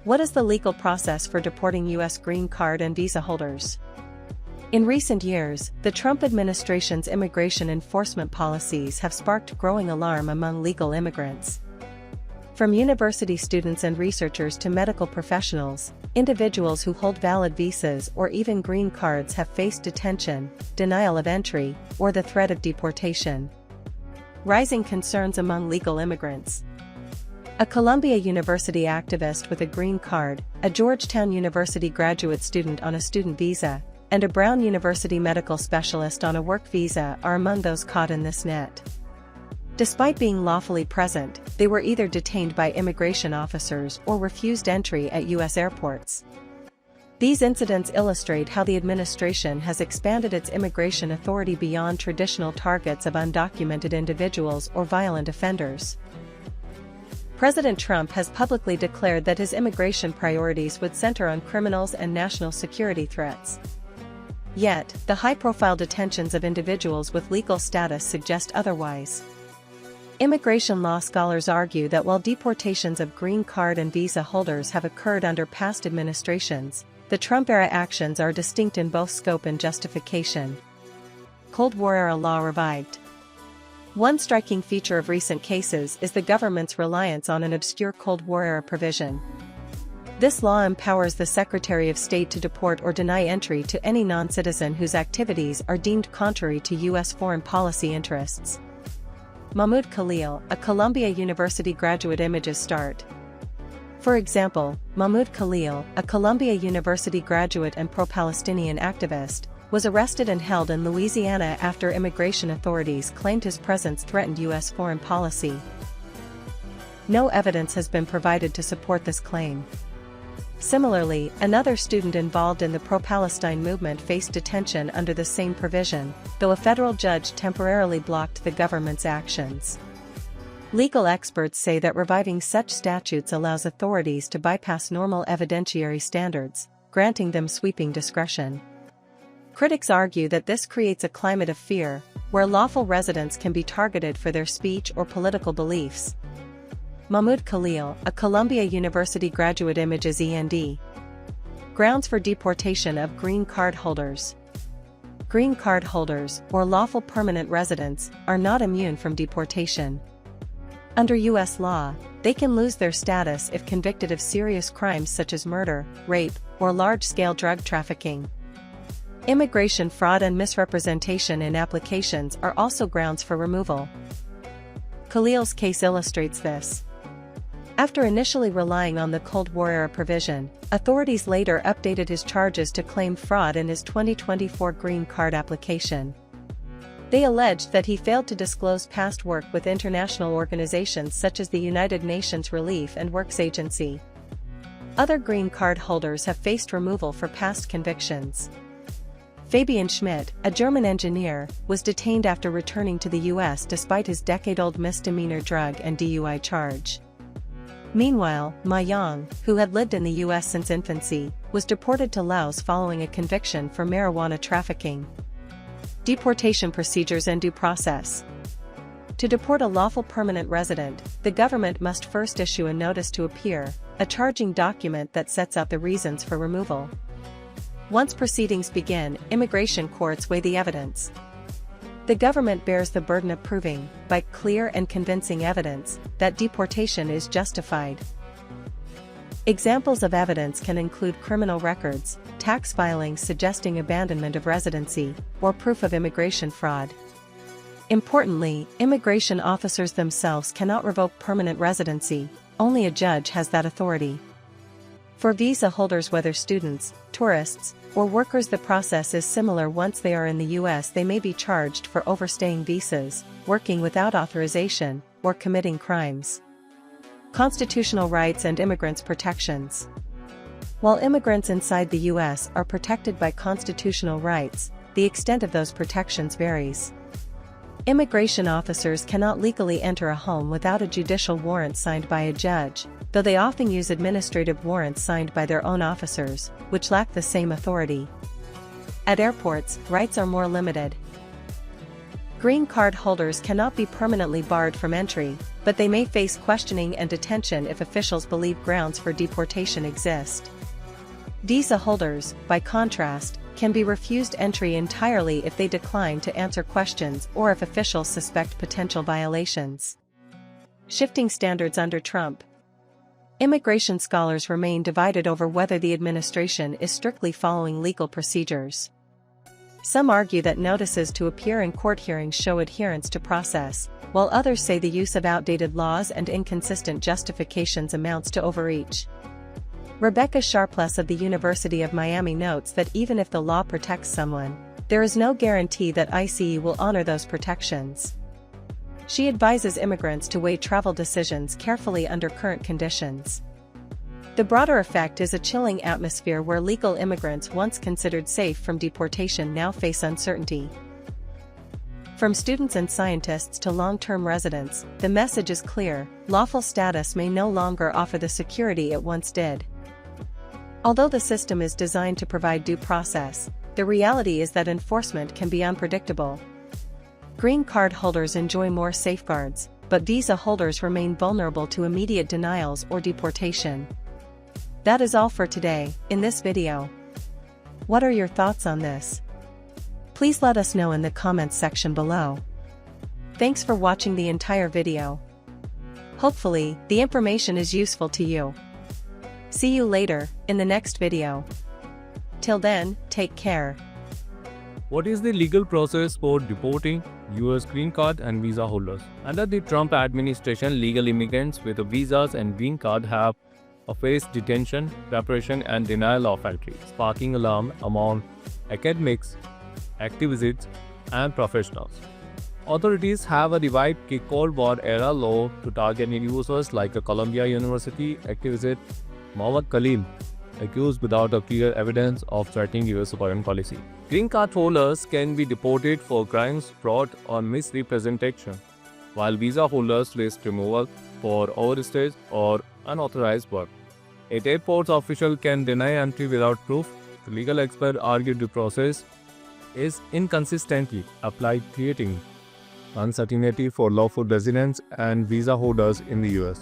What is the legal process for deporting U.S. green card and visa holders? In recent years, the Trump administration's immigration enforcement policies have sparked growing alarm among legal immigrants. From university students and researchers to medical professionals, individuals who hold valid visas or even green cards have faced detention, denial of entry, or the threat of deportation. Rising concerns among legal immigrants. A Columbia University activist with a green card, a Georgetown University graduate student on a student visa, and a Brown University medical specialist on a work visa are among those caught in this net. Despite being lawfully present, they were either detained by immigration officers or refused entry at U.S. airports. These incidents illustrate how the administration has expanded its immigration authority beyond traditional targets of undocumented individuals or violent offenders. President Trump has publicly declared that his immigration priorities would center on criminals and national security threats. Yet, the high-profile detentions of individuals with legal status suggest otherwise. Immigration law scholars argue that while deportations of green card and visa holders have occurred under past administrations, the Trump-era actions are distinct in both scope and justification. Cold War-era law revived. One striking feature of recent cases is the government's reliance on an obscure Cold War-era provision. This law empowers the Secretary of State to deport or deny entry to any non-citizen whose activities are deemed contrary to U.S. foreign policy interests. Mahmoud Khalil, a Columbia University graduate. Images start. For example, Mahmoud Khalil, a Columbia University graduate and pro-Palestinian activist, was arrested and held in Louisiana after immigration authorities claimed his presence threatened U.S. foreign policy. No evidence has been provided to support this claim. Similarly, another student involved in the pro-Palestine movement faced detention under the same provision, though a federal judge temporarily blocked the government's actions. Legal experts say that reviving such statutes allows authorities to bypass normal evidentiary standards, granting them sweeping discretion. Critics argue that this creates a climate of fear, where lawful residents can be targeted for their speech or political beliefs. Mahmoud Khalil, a Columbia University graduate. Images END. Grounds for deportation of green card holders. Green card holders, or lawful permanent residents, are not immune from deportation. Under U.S. law, they can lose their status if convicted of serious crimes such as murder, rape, or large-scale drug trafficking. Immigration fraud and misrepresentation in applications are also grounds for removal. Khalil's case illustrates this. After initially relying on the Cold War-era provision, authorities later updated his charges to claim fraud in his 2024 green card application. They alleged that he failed to disclose past work with international organizations such as the United Nations Relief and Works Agency. Other green card holders have faced removal for past convictions. Fabian Schmidt, a German engineer, was detained after returning to the U.S. despite his decade-old misdemeanor drug and DUI charge. Meanwhile, Ma Yang, who had lived in the U.S. since infancy, was deported to Laos following a conviction for marijuana trafficking. Deportation procedures and due process. To deport a lawful permanent resident, the government must first issue a notice to appear, a charging document that sets out the reasons for removal. Once proceedings begin, immigration courts weigh the evidence. The government bears the burden of proving, by clear and convincing evidence, that deportation is justified. Examples of evidence can include criminal records, tax filings suggesting abandonment of residency, or proof of immigration fraud. Importantly, immigration officers themselves cannot revoke permanent residency, only a judge has that authority. For visa holders, whether students, tourists, or workers, the process is similar. Once they are in the U.S., they may be charged for overstaying visas, working without authorization, or committing crimes. Constitutional rights and immigrants' protections. While immigrants inside the U.S. are protected by constitutional rights, the extent of those protections varies. Immigration officers cannot legally enter a home without a judicial warrant signed by a judge, though they often use administrative warrants signed by their own officers, which lack the same authority. At airports, rights are more limited. Green card holders cannot be permanently barred from entry, but they may face questioning and detention if officials believe grounds for deportation exist. Visa holders, by contrast, can be refused entry entirely if they decline to answer questions or if officials suspect potential violations. Shifting standards under Trump. Immigration scholars remain divided over whether the administration is strictly following legal procedures. Some argue that notices to appear in court hearings show adherence to process, while others say the use of outdated laws and inconsistent justifications amounts to overreach. Rebecca Sharpless of the University of Miami notes that even if the law protects someone, there is no guarantee that ICE will honor those protections. She advises immigrants to weigh travel decisions carefully under current conditions. The broader effect is a chilling atmosphere where legal immigrants once considered safe from deportation now face uncertainty. From students and scientists to long-term residents, the message is clear: lawful status may no longer offer the security it once did. Although the system is designed to provide due process, the reality is that enforcement can be unpredictable. Green card holders enjoy more safeguards, but visa holders remain vulnerable to immediate denials or deportation. That is all for today, in this video. What are your thoughts on this? Please let us know in the comments section below. Thanks for watching the entire video. Hopefully, the information is useful to you. See you later, in the next video. Till then, take care. What is the legal process for deporting US green card and visa holders? Under the Trump administration, legal immigrants with visas and green card have faced detention, preparation, and denial of entry, sparking alarm among academics, activists, and professionals. Authorities have revived a Cold War-era law to target individuals like a Columbia University activist Mohammad Khalil, accused without a clear evidence of threatening US foreign policy. Green card holders can be deported for crimes, fraud, or misrepresentation, while visa holders risk removal for overstay or unauthorized work. A Deports official can deny entry without proof. The legal expert argued the process is inconsistently applied, creating uncertainty for lawful residents and visa holders in the US.